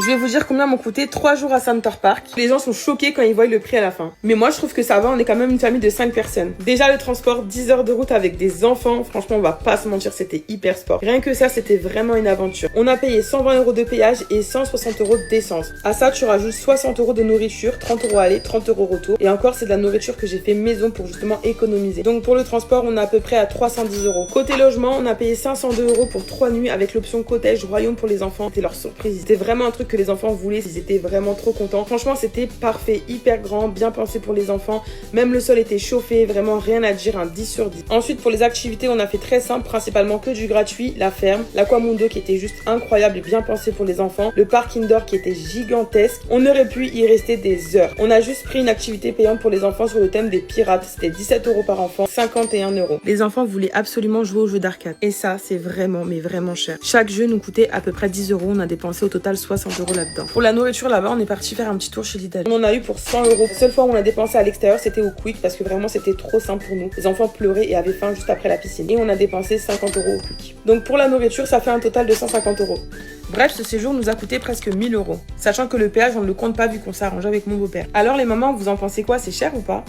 Je vais vous dire combien m'ont coûté 3 jours à Center Park. Les gens sont choqués quand ils voient le prix à la fin. Mais moi, je trouve que ça va, on est quand même une famille de 5 personnes. Déjà, le transport, 10 heures de route avec des enfants. Franchement, on va pas se mentir, c'était hyper sport. Rien que ça, c'était vraiment une aventure. On a payé 120 € de péage et 160 € d'essence. À ça, tu rajoutes 60 € de nourriture, 30 € aller, 30 € retour. Et encore, c'est de la nourriture que j'ai fait maison pour justement économiser. Donc pour le transport, on est à peu près à 310 €. Côté logement, on a payé 502 € pour 3 nuits avec l'option cottage royaume pour les enfants. C'était leur surprise. C'était vraiment un truc que les enfants voulaient. Ils étaient vraiment trop contents. Franchement, c'était parfait, hyper grand, bien pensé pour les enfants. Même le sol était chauffé, vraiment rien à dire, un 10 sur 10. Ensuite, pour les activités, on a fait très simple, principalement que du gratuit, la ferme, l'Aquamundo qui était juste incroyable et bien pensé pour les enfants, le parc indoor qui était gigantesque. On aurait pu y rester des heures. On a juste pris une activité payante pour les enfants sur le thème des pirates. C'était 17 € par enfant, 51 €. Les enfants voulaient absolument jouer aux jeux d'arcade. Et ça, c'est vraiment, mais vraiment cher. Chaque jeu nous coûtait à peu près 10 €. On a dépensé au total 60 € là-dedans. Pour la nourriture là-bas, on est parti faire un petit tour chez Lidl. On en a eu pour 100 €. La seule fois où on a dépensé à l'extérieur, c'était au Quick parce que vraiment c'était trop simple pour nous. Les enfants pleuraient et avaient faim juste après la piscine. Et on a dépensé 50 € au Quick. Donc pour la nourriture, ça fait un total de 150 €. Bref, ce séjour nous a coûté presque 1000 €. Sachant que le péage, on ne le compte pas vu qu'on s'arrange avec mon beau-père. Alors les mamans, vous en pensez quoi? C'est cher ou pas?